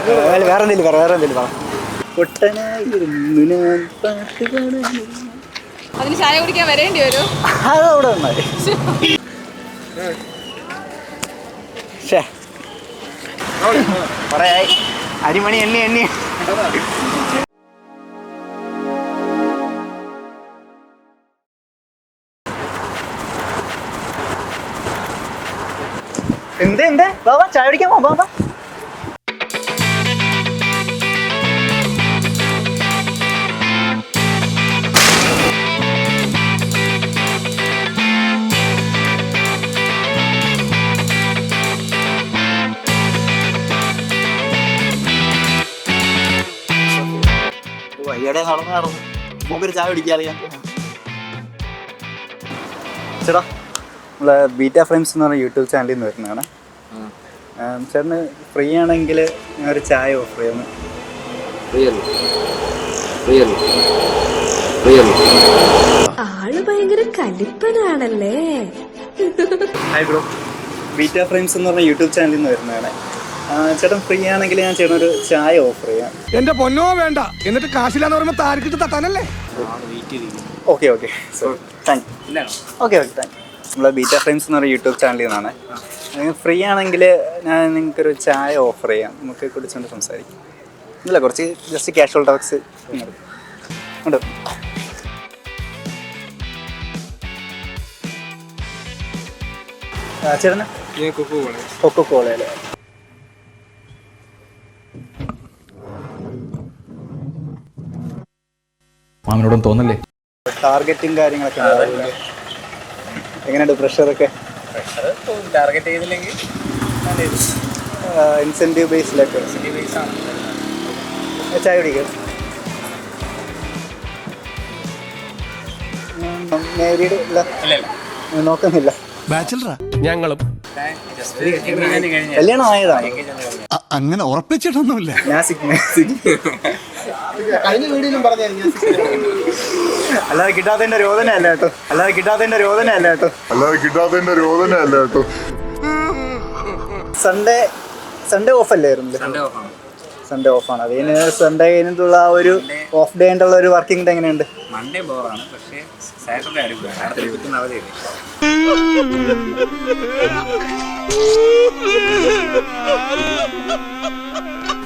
വേറെ എന്തെങ്കിലും പറ. പൊട്ടനായിരുന്നു ഞാൻ പാട്ട് കാണാൻ. അതിന് ചായ കുടിക്കാൻ വരേണ്ടി വരും. അതവിടെ വന്നായി. പറയായി അരിമണി എണ്ണി എന്ത് ബാബാ ചായ കുടിക്കാൻ പോവാ ബാബാ. വയ്യടെ നടന്നു നമുക്കൊരു ചായ കുടിക്കാതെ ചേട്ടാ. നമ്മളെ ബീറ്റ ഫ്രെയിംസ് എന്ന് പറഞ്ഞ യൂട്യൂബ് ചാനലിൽ നിന്ന് വരുന്നതാണ്. ചേട്ടന് ഫ്രീ ആണെങ്കിൽ ഞാനൊരു ചായ ഓഫർ ചെയ്യുന്നു. ആള് ഭയങ്കര കലിപ്പനാണല്ലേ. ഹായ് ബ്രോ, ബീറ്റ ഫ്രെയിംസ് എന്ന് പറഞ്ഞ യൂട്യൂബ് ചാനലിൽ നിന്ന് വരുന്നതാണ്. ചേട്ടൻ ഫ്രീ ആണെങ്കിൽ ഞാൻ ചേട്ടനൊരു ചായ ഓഫർ ചെയ്യാം. എന്റെ പൊന്നോ വേണ്ട, എന്നിട്ട് കാശില്ലാന്ന് പറയുമ്പോൾ താരക്കിട്ട് തട്ടാനല്ലേ. Okay thank you. Okay thank you. നമ്മളെ ബീറ്റ ഫ്രെയിംസ് എന്ന് പറയുന്ന യൂട്യൂബ് ചാനലിൽ നിന്നാണ്. നിങ്ങൾ ഫ്രീ ആണെങ്കിൽ ഞാൻ നിങ്ങൾക്കൊരു ചായ ഓഫർ ചെയ്യാം. നമുക്ക് കുടിച്ചുകൊണ്ട് സംസാരിക്കാം. ഇല്ല, കുറച്ച് ജസ്റ്റ് കാഷ്വൽ ടോക്സ് ഉണ്ട്. ചേട്ടന് കൊക്കോ കോളയല്ലേ? മാമനോടും തോന്നല്ലേ. ടാർഗറ്റും കാര്യങ്ങളൊക്കെ എങ്ങനെയുണ്ട്? പ്രഷറൊക്കെ ടാർഗറ്റ് ചെയ്തില്ലെങ്കിൽ ഇൻസെൻറ്റീവ് ബേസിലൊക്കെ ചായ കുടിക്കുക. മാരീഡ് ഇല്ല, നോക്കുന്നില്ല. ബാച്ചിലറാ ഞങ്ങളും. കല്യാണം ആയതാണ്. അങ്ങനെ ഉറപ്പിച്ചിട്ടൊന്നുമില്ല. ഞാൻ അല്ലാതെ കിട്ടാത്തതിന്റെ രോദനയല്ല കേട്ടോ. സൺഡേ ഓഫ് അല്ലായിരുന്നു? സൺഡേ ഓഫാണ്. അത് കഴിഞ്ഞ് സൺഡേ കഴിഞ്ഞിട്ടുള്ള ആ ഒരു ഓഫ് ഡേ ആയിട്ടുള്ള ഒരു വർക്കിംഗ് ഡേ എങ്ങനെയുണ്ട്? മൺഡേ ബോറാണ്, പക്ഷേ സാറ്റർഡേ അടിപൊളിയാണ്. അവധിയില്ല.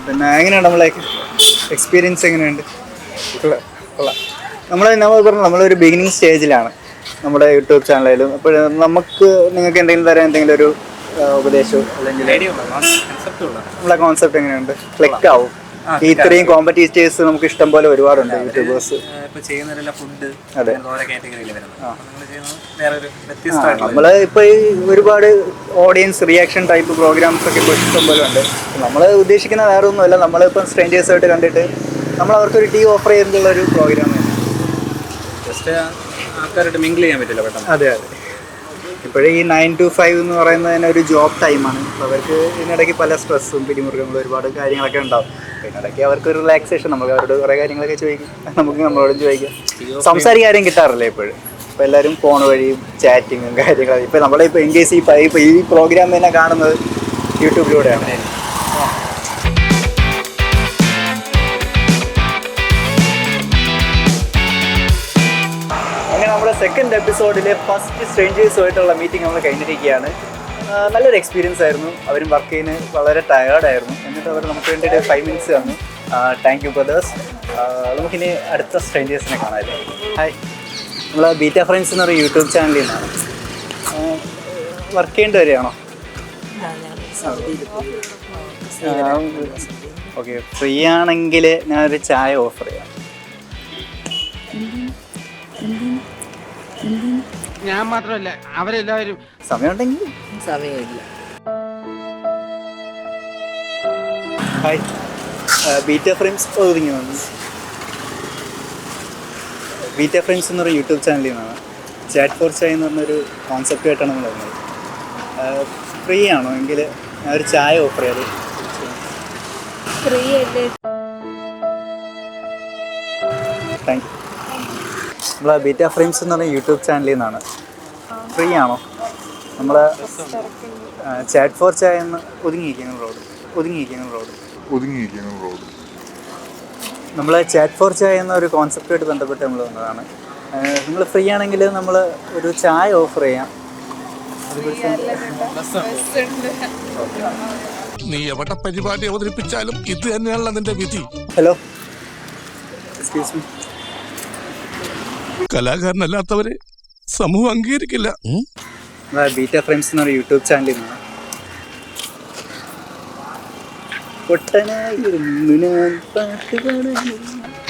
പിന്നെ എങ്ങനെയുണ്ട് നമ്മളെ എക്സ്പീരിയൻസ്? എങ്ങനെയുണ്ട്? നമ്മൾ പറഞ്ഞു നമ്മളൊരു ബിഗിനിങ് സ്റ്റേജിലാണ് നമ്മുടെ യൂട്യൂബ് ചാനലിലും. അപ്പോൾ നിങ്ങൾക്ക് എന്തെങ്കിലും തരാൻ എന്തെങ്കിലും ഒരു ഉപദേശവും അല്ലെങ്കിൽ നമ്മളെ കോൺസെപ്റ്റ് എങ്ങനെയുണ്ട്? ക്ലിക്ക് ആവും? ഇത്രയും കോമ്പറ്റീറ്റേഴ്സ് നമുക്ക് ഇഷ്ടം പോലെ ഒരുപാടുണ്ട് യൂട്യൂബേഴ്സ്. അതെ, നമ്മള് ഇപ്പൊ ഒരുപാട് ഓഡിയൻസ് റിയാക്ഷൻ ടൈപ്പ് പ്രോഗ്രാംസ് ഒക്കെ ഇപ്പോൾ ഇഷ്ടം പോലെ ഉണ്ട്. നമ്മൾ ഉദ്ദേശിക്കുന്ന വേറെ ഒന്നുമല്ല, നമ്മളിപ്പം സ്ട്രേഞ്ചേഴ്സായിട്ട് കണ്ടിട്ട് നമ്മൾ അവർക്കൊരു ടീ ഓഫർ ചെയ്തിട്ടുള്ള ഒരു പ്രോഗ്രാം തന്നെ. ജസ്റ്റ് ആൾക്കാരായിട്ട് മിങ്കിൾ ചെയ്യാൻ പറ്റില്ല പെട്ടെന്ന്. അതെ. ഇപ്പോഴേ ഈ 9 to 5 എന്ന് പറയുന്നത് തന്നെ ഒരു ജോബ് ടൈമാണ്. അപ്പോൾ അവർക്ക് ഇതിനിടയ്ക്ക് പല സ്ട്രെസ്സും പിരിമുറുക്കങ്ങളും ഒരുപാട് കാര്യങ്ങളൊക്കെ ഉണ്ടാവും. ഇതിനിടയ്ക്ക് അവർക്ക് ഒരു റിലാക്സേഷൻ, നമുക്ക് അവരോട് കുറേ കാര്യങ്ങളൊക്കെ ചോദിക്കും, നമുക്ക് നമ്മളോടും ചോദിക്കാം. സംസാരിക്കാരും കിട്ടാറില്ല ഇപ്പോഴും. ഇപ്പോൾ എല്ലാവരും ഫോൺ വഴിയും ചാറ്റിങ്ങും കാര്യങ്ങളും. ഇപ്പോൾ നമ്മളിപ്പോൾ എൻഗേജ് ഇപ്പോൾ ഈ പ്രോഗ്രാം തന്നെ കാണുന്നത് യൂട്യൂബിലൂടെയാണ്. അങ്ങനെ നമ്മുടെ സെക്കൻഡ് എപ്പിസോഡിലെ ഫസ്റ്റ് സ്ട്രേഞ്ചേഴ്സുമായിട്ടുള്ള മീറ്റിംഗ് നമ്മൾ കഴിഞ്ഞിരിക്കുകയാണ്. നല്ലൊരു എക്സ്പീരിയൻസ് ആയിരുന്നു. അവരും വർക്ക് ചെയ്യുന്ന വളരെ ടയേർഡായിരുന്നു. എന്നിട്ട് അവർ നമുക്ക് വേണ്ടിയിട്ട് 5 minutes തന്നു. Thank you brothers. നമുക്കിനി അടുത്ത സ്ട്രേഞ്ചേഴ്സിനെ കാണാമല്ലേ. ഹായ്, നമ്മൾ ബീറ്റ ഫ്രെയിംസ് എന്ന് പറയുന്ന യൂട്യൂബ് ചാനലിൽ നിന്നാണ്. വർക്ക് ചെയ്യേണ്ടി വരികയാണോ? ഓക്കെ, ഫ്രീ ആണെങ്കിൽ ഞാനൊരു ചായ ഓഫർ ചെയ്യാം. ഞാൻ മാത്രമല്ല, അവരെല്ലാവരും. സമയമുണ്ടെങ്കിൽ? സമയമില്ല. ഹായ്, ബീറ്റ ഫ്രെയിംസ് ഒതുങ്ങി വന്നു. ബീറ്റ ഫ്രെയിംസ് എന്ന് പറയുന്ന യൂട്യൂബ് ചാനലിൽ നിന്നാണ്. ചാറ്റ് ഫോർ ചായ എന്ന് പറഞ്ഞൊരു കോൺസെപ്റ്റുമായിട്ടാണ് നമ്മൾ വരുന്നത്. ഫ്രീ ആണോ എങ്കിൽ ഞാനൊരു ചായ ഓഫർ ചെയ്യാം. Thank you. നമ്മൾ ബീറ്റ ഫ്രെയിംസ് എന്ന് പറയുന്ന യൂട്യൂബ് ചാനലിൽ നിന്നാണ്. ഫ്രീ ആണോ? നമ്മൾ ചാറ്റ് ഫോർ ചായ എന്ന് ഒതുങ്ങിയിരിക്കുന്ന റോഡ്. ഒതുങ്ങിയിരിക്കുന്നു റോഡ്. നമ്മൾ ചാറ്റ് ഫോർ ചായ എന്ന ഒരു കോൺസെപ്റ്റുമായിട്ട് ബന്ധപ്പെട്ട് നമ്മൾ വന്നതാണ്. നിങ്ങൾ ഫ്രീ ആണെങ്കിൽ നമ്മൾ ഒരു ചായ ഓഫർ ചെയ്യാം. നീ എവിടെ പരിപാടി അവതരിപ്പിച്ചാലും ഇത് തന്നെയാണല്ലോ നിന്റെ വിധി. Hello, excuse me. കലാകാരനല്ലാത്തവരെ സമൂഹം അംഗീകരിക്കില്ല. ബീറ്റ ഫ്രെയിംസ് എന്നൊരു യൂട്യൂബ് ചാനലിൽ നിന്നാണ്.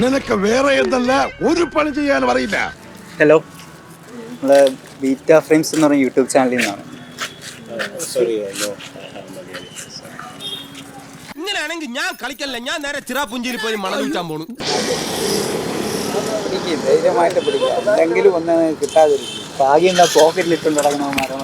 നിനക്ക് വേറെ എന്നല്ല ഒരു പണി ചെയ്യാനും അറിയില്ല. ഹലോ, നമ്മളെ ബീറ്റ ഫ്രെയിംസ് എന്ന് പറഞ്ഞ യൂട്യൂബ് ചാനലിൽ നിന്നാണ്. ഇങ്ങനെയാണെങ്കിൽ ഞാൻ കളിക്കല്ല, ഞാൻ നേരെ ചിറാപുഞ്ചിയിൽ പോയി മണം വിൽക്കാൻ പോണു. ധൈര്യമായിട്ട് പിടിക്കുക, എന്തെങ്കിലും ഒന്ന് കിട്ടാതിരിക്കും. ഭാഗ്യം എന്താ പോക്കറ്റിലിട്ടുണ്ട് നടക്കണമാരണോ.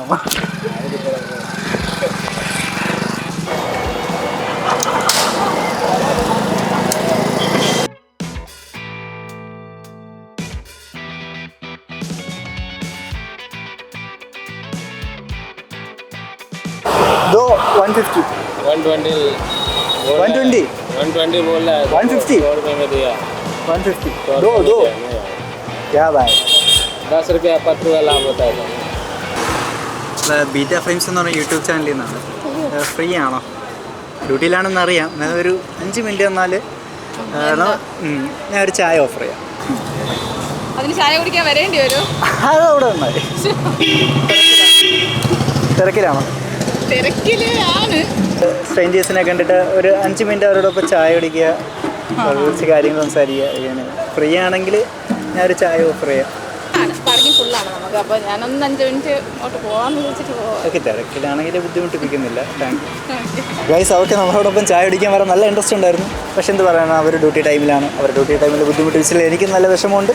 दो 150 120 120 120 बोल रहा है 150 100 में दिया 150 दो दो क्या भाई. 10 रुपया 10 रुपया लाभ होता है. ബീറ്റ ഫ്രെയിംസ് എന്ന് പറഞ്ഞ യൂട്യൂബ് ചാനലിൽ നിന്നാണ്. ഫ്രീ ആണോ? ഡ്യൂട്ടിയിലാണെന്ന് അറിയാം. ഞാൻ ഒരു 5 മിനിറ്റ് വന്നാൽ ഞാൻ ഒരു ചായ ഓഫർ ചെയ്യാം. അതിന് ചായ കുടിക്കാൻ വരേണ്ടി വരും. അതവിടെ വന്നാൽ തിരക്കിലാണോ? തിരക്കിലാണ്. സ്ട്രേഞ്ചേഴ്സിനെ കണ്ടിട്ട് ഒരു 5 മിനിറ്റ് അവരോടൊപ്പം ചായ കുടിക്കുക, കുറച്ച് കാര്യങ്ങൾ സംസാരിക്കുക. ഇങ്ങനെ ഫ്രീ ആണെങ്കിൽ ഞാനൊരു ചായ ഓഫർ ചെയ്യാം. പാർക്കിംഗ് ഫുള്ളാണ് നമുക്ക്. അപ്പോൾ ഞാനൊന്ന് 5 മിനിറ്റ് അങ്ങോട്ട് പോകാമെന്ന് വിളിച്ചിട്ട് പോകാം. ഓക്കെ, തിരക്കിലാണെങ്കിൽ ബുദ്ധിമുട്ടിപ്പിക്കുന്നില്ല. Thank you guys. അവർക്ക് നമ്മളോടൊപ്പം ചായ കുടിക്കാൻ വരാൻ നല്ല ഇൻട്രസ്റ്റ് ഉണ്ടായിരുന്നു. പക്ഷെ എന്ത് പറയാനാണ്, അവർ ഡ്യൂട്ടി ടൈമിലാണ്. അവർ ഡ്യൂട്ടി ടൈമിൽ ബുദ്ധിമുട്ടിച്ചില്ല. എനിക്ക് നല്ല വിഷമമുണ്ട്.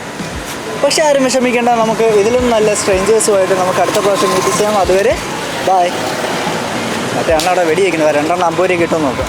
പക്ഷെ ആരും വിഷമിക്കേണ്ട. നമുക്ക് ഇതിലും നല്ല സ്ട്രേഞ്ചേഴ്സുമായിട്ട് നമുക്ക് അടുത്ത പ്രാവശ്യം മീറ്റ് ചെയ്യാം. അതുവരെ ബായ്. മറ്റേ അണ്ണ അവിടെ വെടി വയ്ക്കുന്നത് 2 50 രൂപ കിട്ടുമെന്ന് നോക്കാം.